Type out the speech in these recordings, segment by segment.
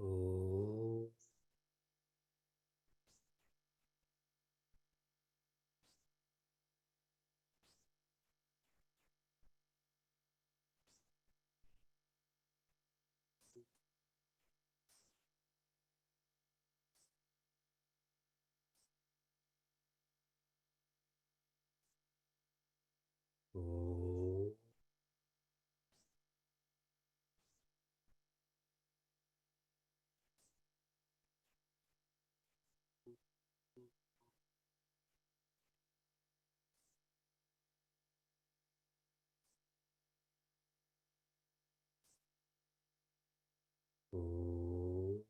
Oh. Oh. Oh.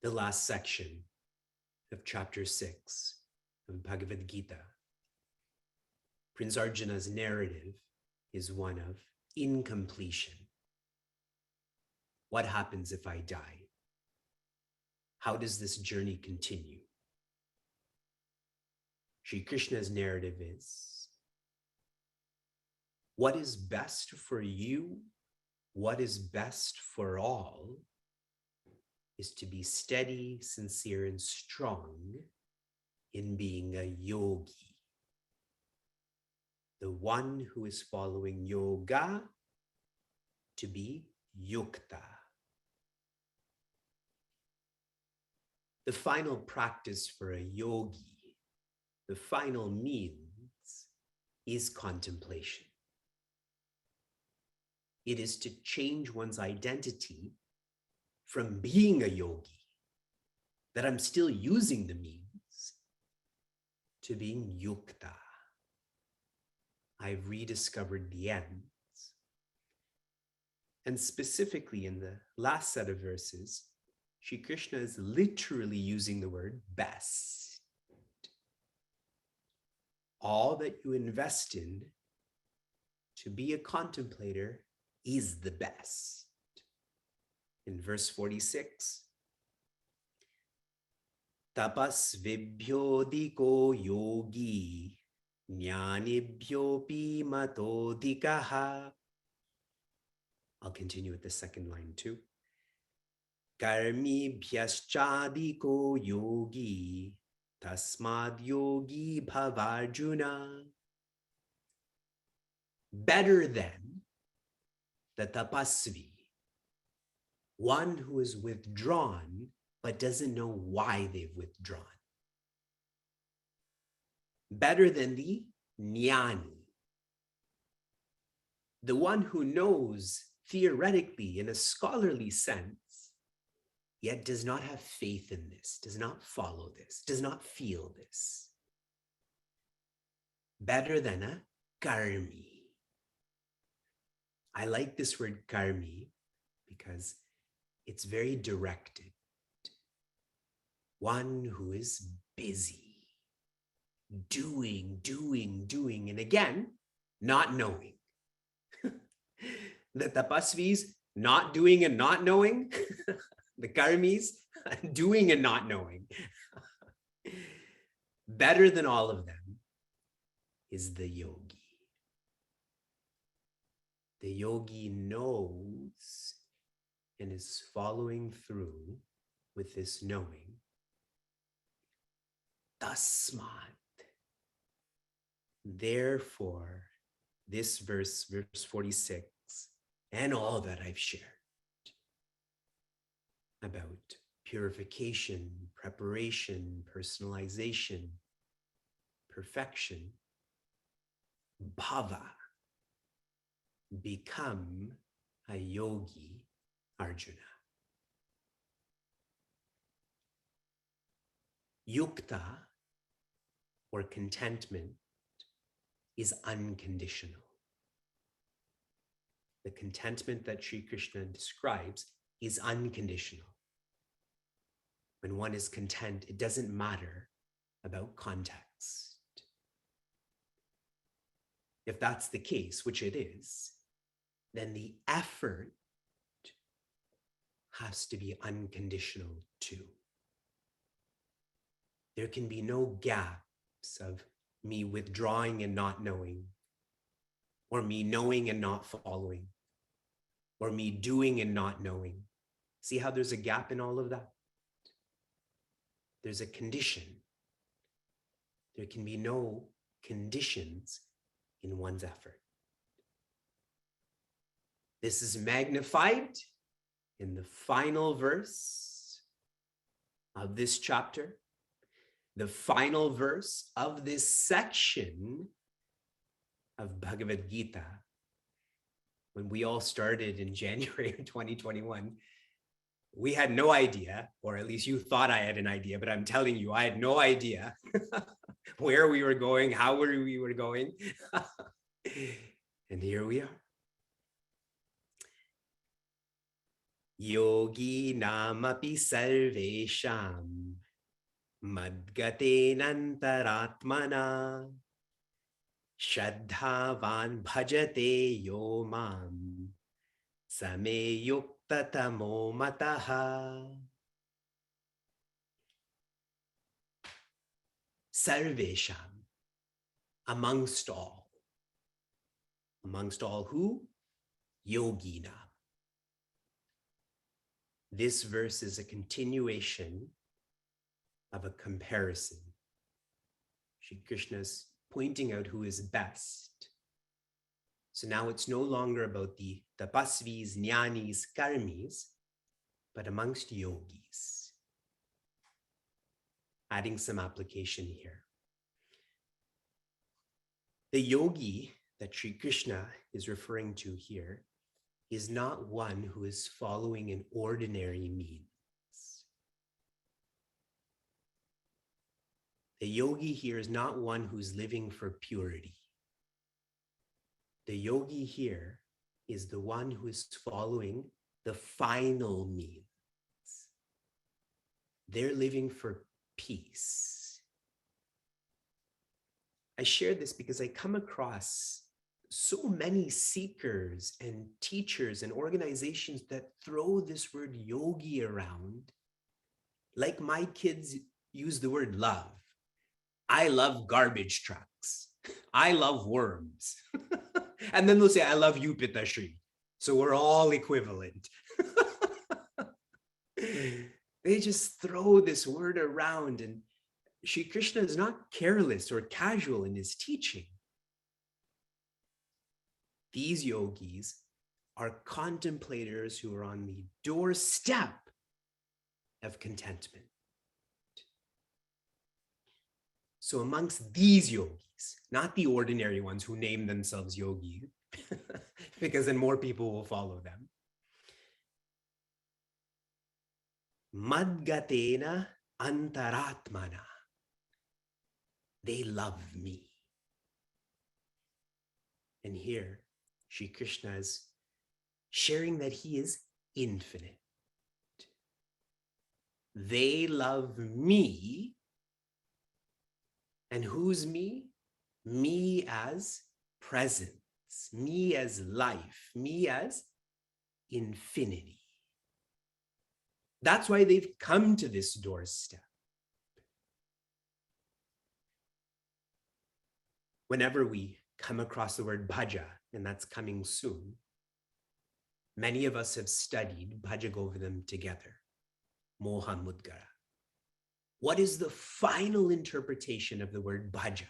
The last section of chapter 6 of Bhagavad Gita. Prince Arjuna's narrative is one of incompletion. What happens if I die? How does this journey continue? Shri Krishna's narrative is, what is best for you, what is best for all, is to be steady, sincere, and strong in being a yogi. The one who is following yoga to be yukta. The final practice for a yogi, the final means, is contemplation. It is to change one's identity from being a yogi, that I'm still using the means, to being yukta. I've rediscovered the ends. And specifically in the last set of verses, Shri Krishna is literally using the word best. All that you invest in to be a contemplator is the best. In verse 46, tapasvibhyodiko yogi jnanibhyopi matodikaha. I'll continue with the second line too. Karmibhyaschadiko yogi tasmad yogi bhavarjuna. Better than the tapasvi, one who is withdrawn but doesn't know why they've withdrawn. Better than the jnani, the one who knows theoretically in a scholarly sense, yet does not have faith in this, does not follow this, does not feel this. Better than a karmi. I like this word karmi because it's very directed. One who is busy, doing, and again, not knowing. The tapasvis, not doing and not knowing. The karmis, doing and not knowing. Better than all of them is the yogi. The yogi knows and is following through with this knowing. Tasmat. Therefore, this verse 46, and all that I've shared about purification, preparation, personalization, perfection, bhava, become a yogi, Arjuna. Yukta, or contentment, is unconditional. The contentment that Shri Krishna describes is unconditional. When one is content, it doesn't matter about context. best. If that's the case, which it is, then the effort has to be unconditional too. There can be no gaps of me withdrawing and not knowing, or me knowing and not following, or me doing and not knowing. See how there's a gap in all of that? There's a condition. There can be no conditions in one's effort. This is magnified in the final verse of this chapter, the final verse of this section of Bhagavad Gita. When we all started in January of 2021, we had no idea, or at least you thought I had an idea, but I'm telling you, I had no idea where we were going, how we were going. And here we are. Yogi namapi sarvesham madgatenantaratmana Shraddhavan bhajate yo mam same yuktatamo mataha. Sarvesham, amongst all. Amongst all who? Yogina. This verse is a continuation of a comparison. Shri Krishna's pointing out who is best. So now it's no longer about the tapasvis, jnanis, karmis, but amongst yogis. Adding some application here. The yogi that Shri Krishna is referring to here is not one who is following an ordinary means. The yogi here is not one who's living for purity. The yogi here is the one who is following the final means. They're living for peace. I share this because I come across so many seekers and teachers and organizations that throw this word yogi around. Like my kids use the word love. I love garbage trucks. I love worms. And then they'll say, I love you, Pitashri. So we're all equivalent. They just throw this word around, and Shri Krishna is not careless or casual in his teaching. These yogis are contemplators who are on the doorstep of contentment. So amongst these yogis, not the ordinary ones who name themselves yogi, because then more people will follow them. Madgatena antaratmana. They love me. And here, Shri Krishna is sharing that he is infinite. They love me. And who's me? Me as presence, me as life, me as infinity. That's why they've come to this doorstep. Whenever we come across the word bhaja, and that's coming soon, many of us have studied Bhaja Govindam together, Moha Mudgara. What is the final interpretation of the word bhaja?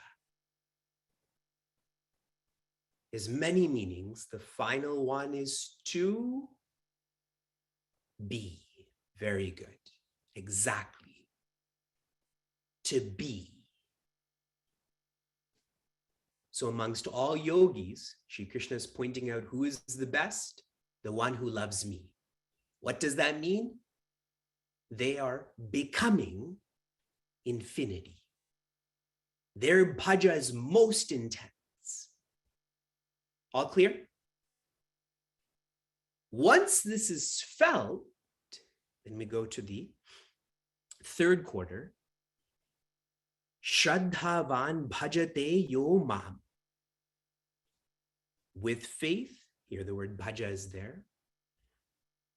There's many meanings. The final one is to be. Very good. Exactly. To be. So amongst all yogis, Shri Krishna is pointing out who is the best? The one who loves me. What does that mean? They are becoming infinity. Their bhaja is most intense. All clear? Once this is felt, then we go to the third quarter. Shraddhavan bhajate yo mam. With faith, here the word bhaja is there.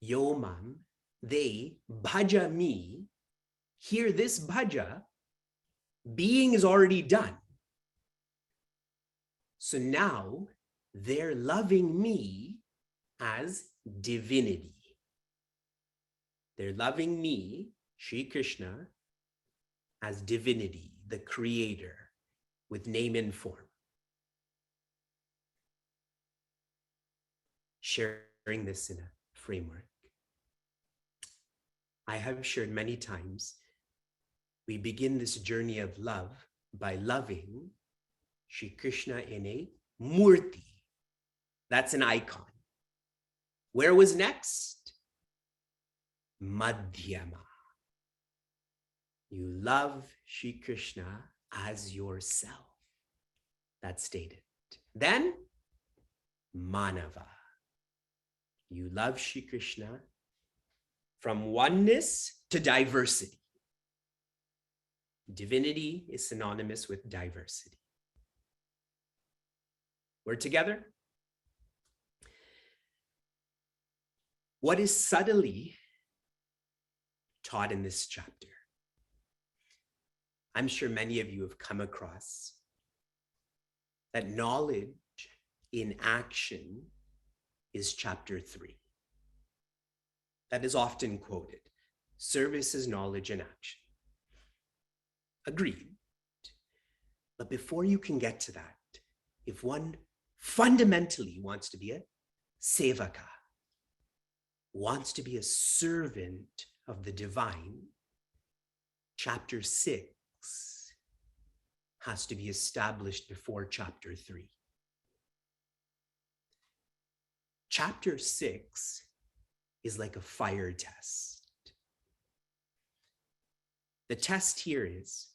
Yo mam, they bhaja me. Here this bhaja, being is already done. So now they're loving me as divinity. They're loving me, Shri Krishna, as divinity, the creator, with name and form. Sharing this in a framework. I have shared many times, we begin this journey of love by loving Shri Krishna in a murti. That's an icon. Where was next? Madhyama. You love Shri Krishna as yourself. That's stated. Then, Manava. You love Shri Krishna from oneness to diversity. Divinity is synonymous with diversity. We're together? What is subtly taught in this chapter? I'm sure many of you have come across that knowledge in action is chapter 3. That is often quoted. Service is knowledge in action. Agreed. But before you can get to that, if one fundamentally wants to be a sevaka, wants to be a servant of the divine, chapter 6 has to be established before chapter 3. Chapter 6 is like a fire test. The test here is,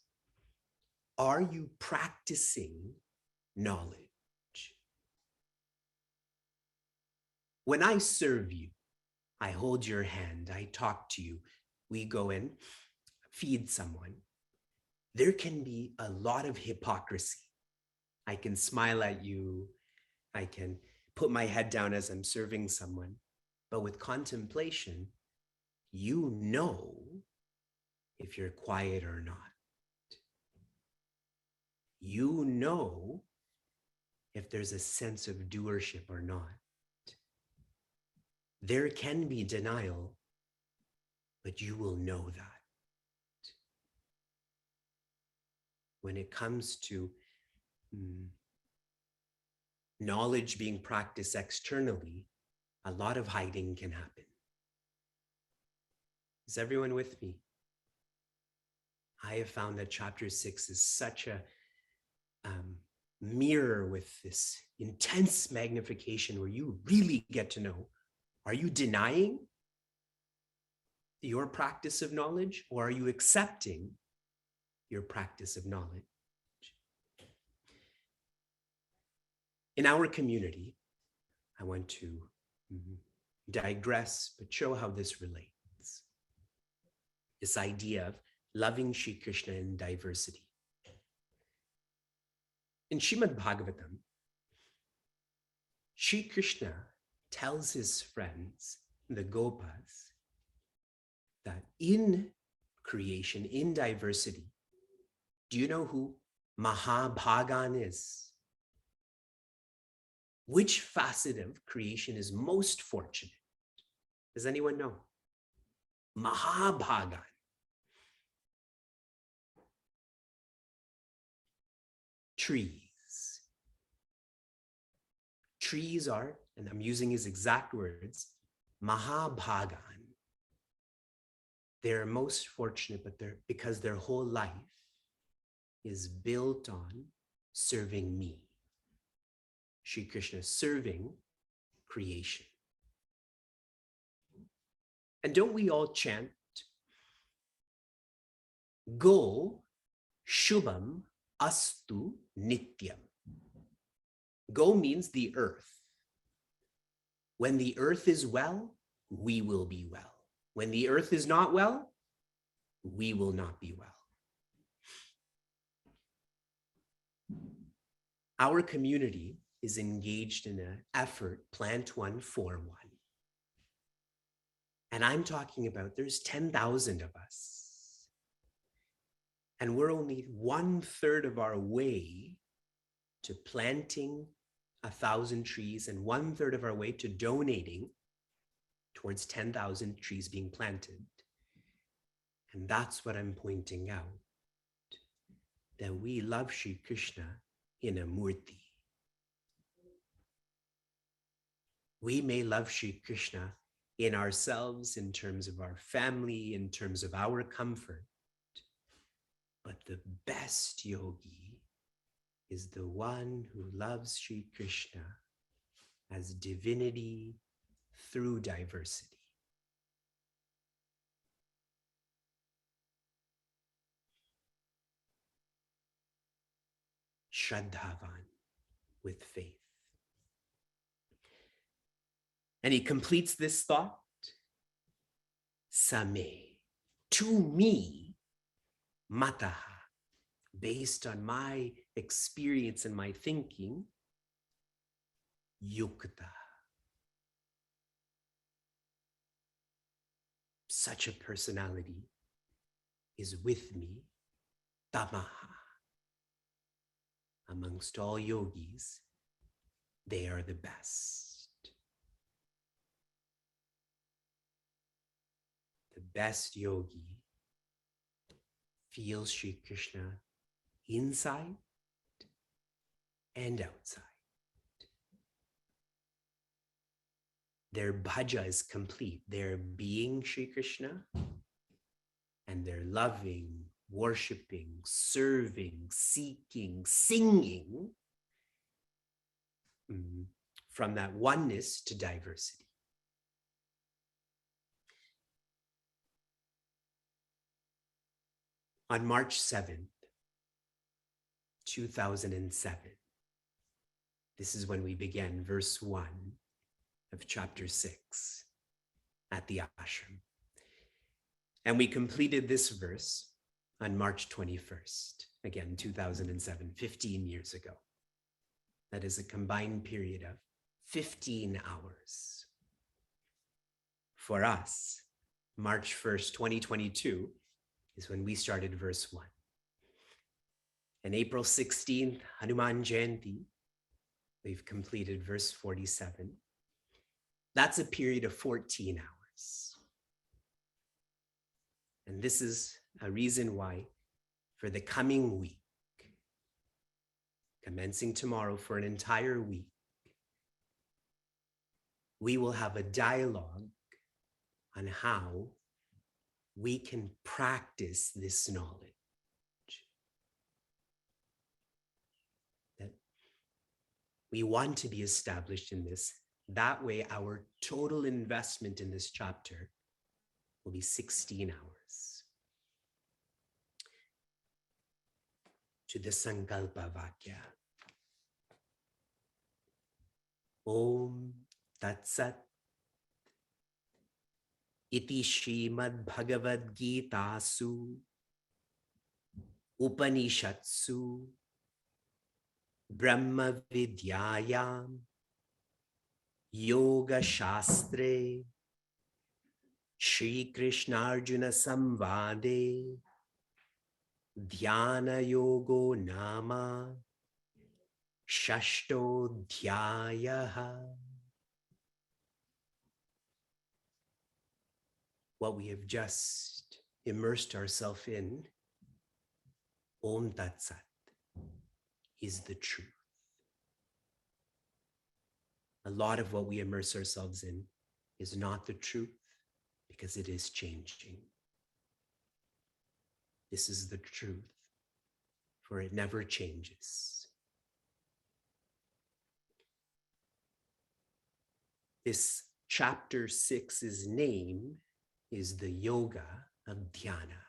are you practicing knowledge? When I serve you, I hold your hand, I talk to you, we go and feed someone. There can be a lot of hypocrisy. I can smile at you, I can put my head down as I'm serving someone, but with contemplation, you know if you're quiet or not. You know if there's a sense of doership or not. There can be denial, but you will know that. When it comes to knowledge being practiced externally, a lot of hiding can happen. Is everyone with me? I have found that chapter 6 is such a mirror with this intense magnification where you really get to know, are you denying your practice of knowledge, or are you accepting your practice of knowledge? In our community, I want to digress, but show how this relates. This idea of loving Shri Krishna in diversity. In Srimad Bhagavatam, Shri Krishna tells his friends, the Gopas, that in creation, in diversity, do you know who Mahabhagan is? Which facet of creation is most fortunate? Does anyone know? Mahabhagan. Trees. Trees are, and I'm using his exact words, Mahabhagan. They're most fortunate, but because their whole life is built on serving me. Shri Krishna serving creation. And don't we all chant, Go Shubham Astu Nityam. Go means the earth. When the earth is well, we will be well. When the earth is not well, we will not be well. Our community is engaged in an effort, plant one for one. And I'm talking about there's 10,000 of us. And we're only 1/3 of our way to planting 1,000 trees and 1/3 of our way to donating towards 10,000 trees being planted. And that's what I'm pointing out, that we love Shri Krishna in a murti. We may love Shri Krishna in ourselves, in terms of our family, in terms of our comfort. But the best yogi is the one who loves Shri Krishna as divinity through diversity. Shraddhavan, with faith. And he completes this thought. Same, to me, mataha, based on my experience and my thinking, yukta. Such a personality is with me, tamaha. Amongst all yogis, they are the best. The best yogi feels Shri Krishna inside and outside. Their bhaja is complete. They're being Shri Krishna and they're loving, worshiping, serving, seeking, singing from that oneness to diversity. On March 7th, 2007, this is when we began verse 1 of chapter 6 at the ashram. And we completed this verse on March 21st, again, 2007, 15 years ago. That is a combined period of 15 hours. For us, March 1st, 2022, is when we started verse 1. And April 16th, Hanuman Jayanti, we've completed verse 47. That's a period of 14 hours. And this is a reason why for the coming week, commencing tomorrow for an entire week, we will have a dialogue on how we can practice this knowledge. That we want to be established in this. That way, our total investment in this chapter will be 16 hours. To the Sankalpa Vakya. Om Tat Sat. Iti Srimad Bhagavad Gita Su Upanishatsu Brahma Vidyayam Yoga Shastre Shri Krishna Arjuna Samvade Dhyana Yogo Nama Shashto Dhyayaha. What we have just immersed ourselves in, Om Tat Sat, is the truth. A lot of what we immerse ourselves in is not the truth because it is changing. This is the truth, for it never changes. This chapter 6's name is the yoga of dhyana,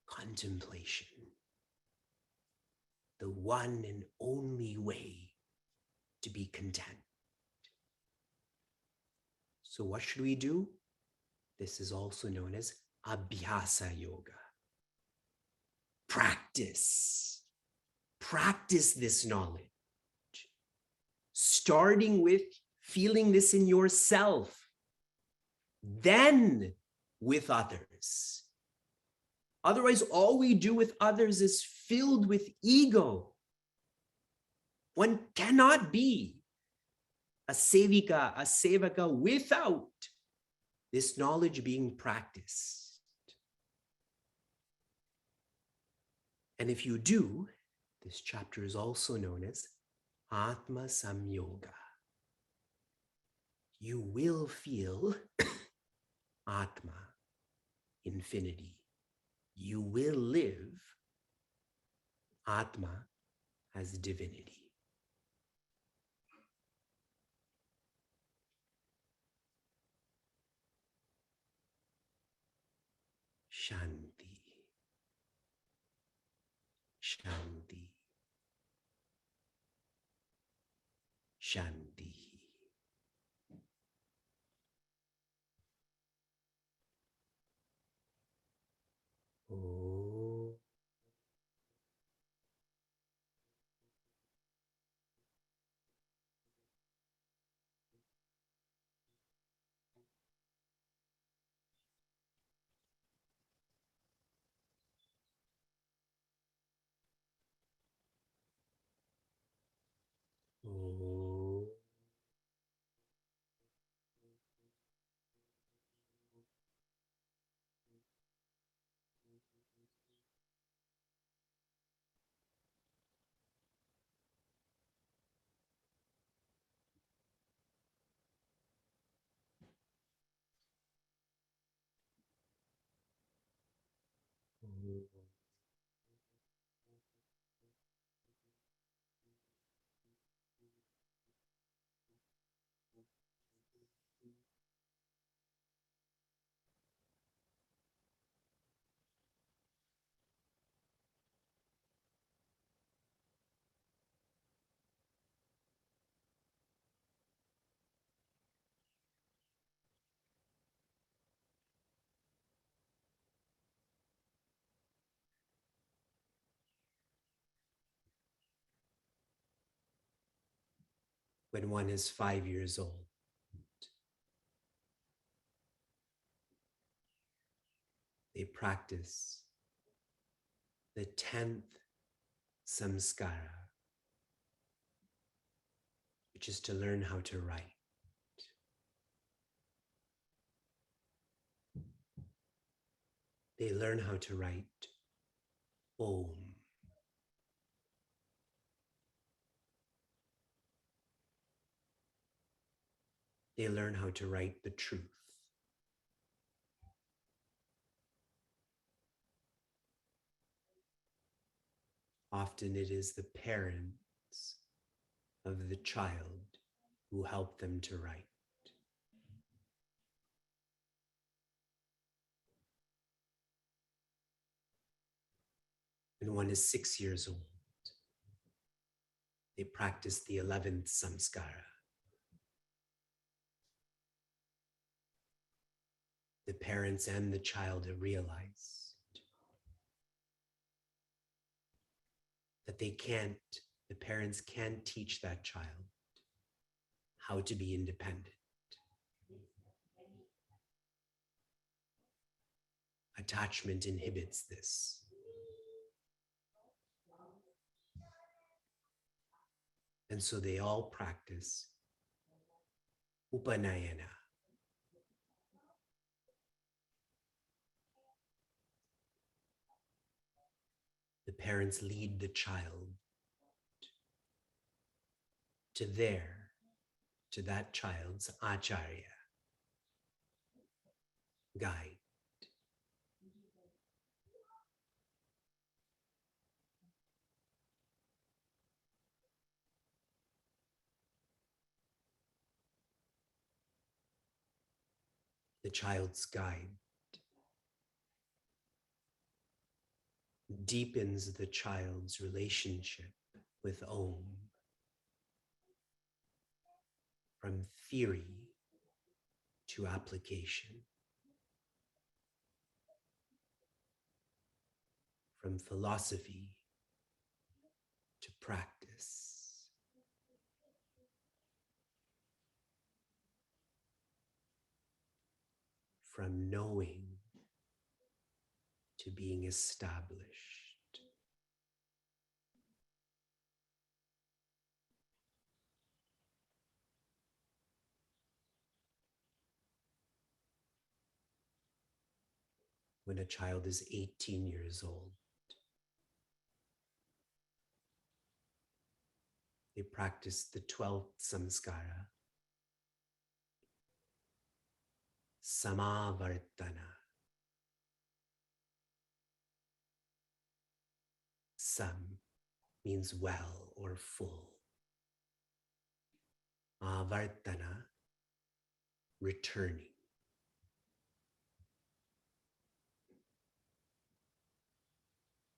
contemplation, the one and only way to be content. So what should we do? This is also known as abhyasa yoga. Practice. Practice this knowledge, starting with feeling this in yourself, then with others. Otherwise, all we do with others is filled with ego. One cannot be a sevaka without this knowledge being practiced. And if you do, this chapter is also known as Atma Samyoga. You will feel Atma, infinity. You will live Atma as divinity. Shanti. Shanti. Shanti. Oh. Oh. When one is 5 years old, they practice the 10th samskara, which is to learn how to write. They learn how to write Om. They learn how to write the truth. Often it is the parents of the child who help them to write. When one is 6 years old, they practice the 11th samskara. The parents and the child have realized that the parents can't teach that child how to be independent. Attachment inhibits this. And so they all practice upanayana. The parents lead the child to that child's acharya, guide. The child's guide deepens the child's relationship with Om from theory to application, from philosophy practice. From knowing to being established. When a child is 18 years old, they practice the 12th samskara, samavartana. Sam means well or full. Avartana, returning.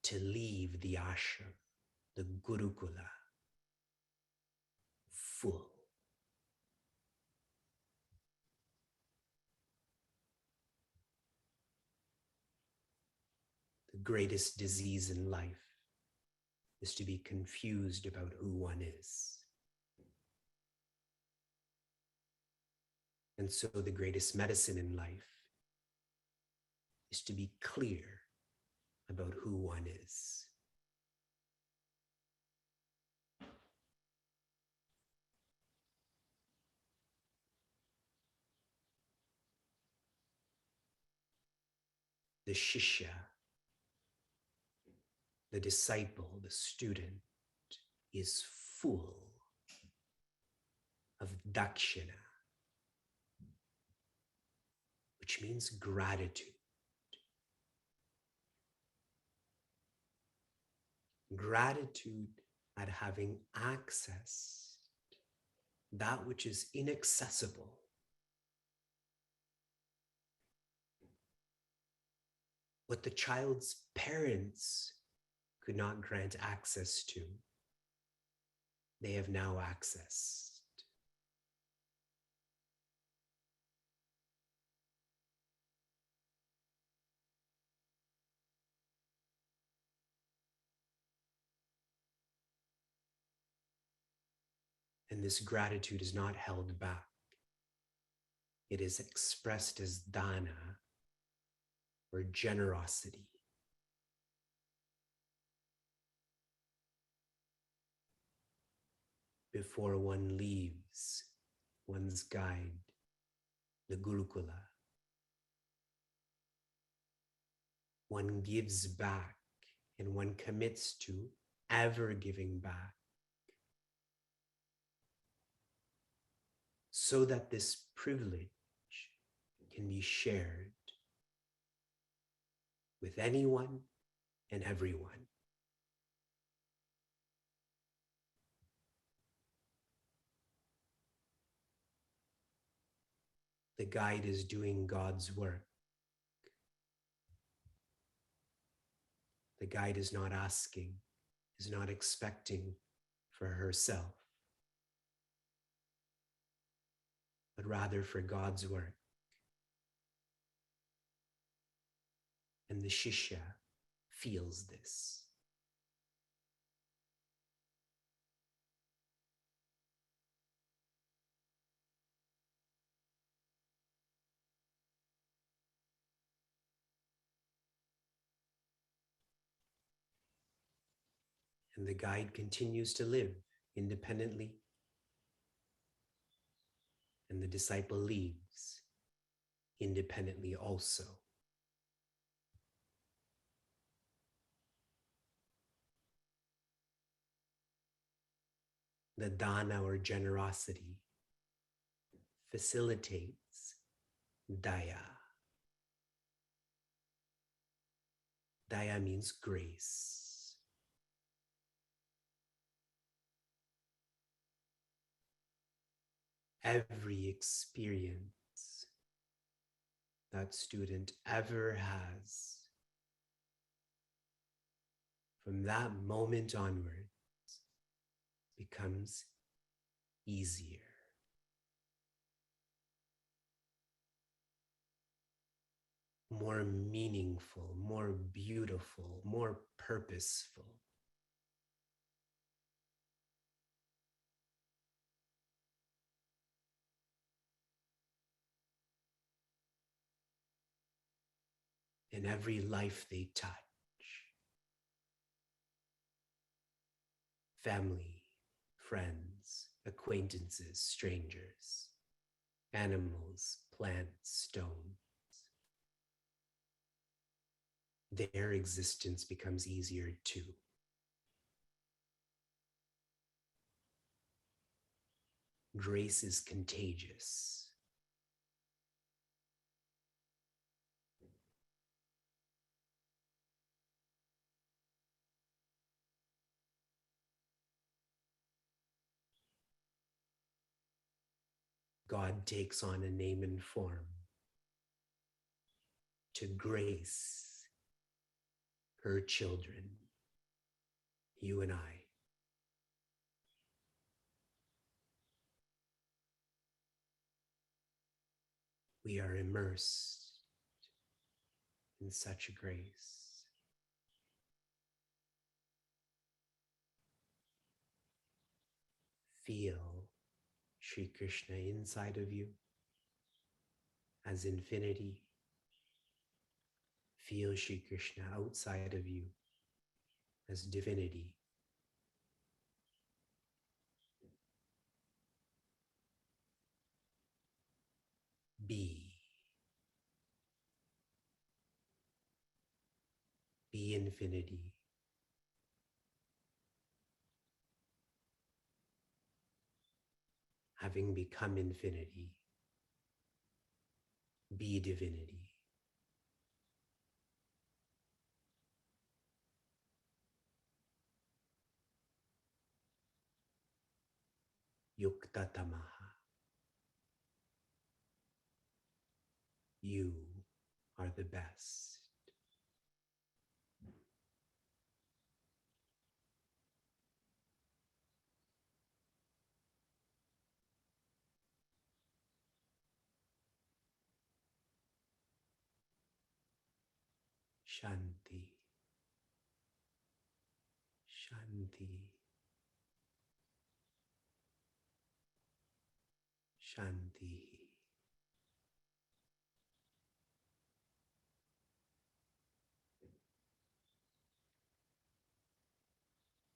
To leave the ashram, the gurukula, full. The greatest disease in life is to be confused about who one is. And so the greatest medicine in life is to be clear about who one is. The shishya, the disciple, the student, is full of dakshina, which means gratitude. Gratitude at having access that which is inaccessible. What the child's parents could not grant access to, they have now accessed. And this gratitude is not held back. It is expressed as dana, or generosity. Before one leaves one's guide, the Gurukula, one gives back and one commits to ever giving back, so that this privilege can be shared with anyone and everyone. The guide is doing God's work. The guide is not asking, is not expecting for herself, but rather for God's work. And the shishya feels this. And the guide continues to live independently, and the disciple leaves independently also. The dana, or generosity, facilitates daya. Daya means grace. Every experience that student ever has, from that moment onwards, becomes easier. More meaningful, more beautiful, more purposeful. in every life they touch. Family, friends, acquaintances, strangers, animals, plants, stones. Their existence becomes easier too. Grace is contagious. God takes on a name and form to grace her children, you and I. We are immersed in such grace. Feel Shri Krishna inside of you as infinity. Feel Shri Krishna outside of you as divinity. Be infinity. Having become infinity, be divinity. Yukta tamaha. You are the best. Shanti. Shanti. Shanti.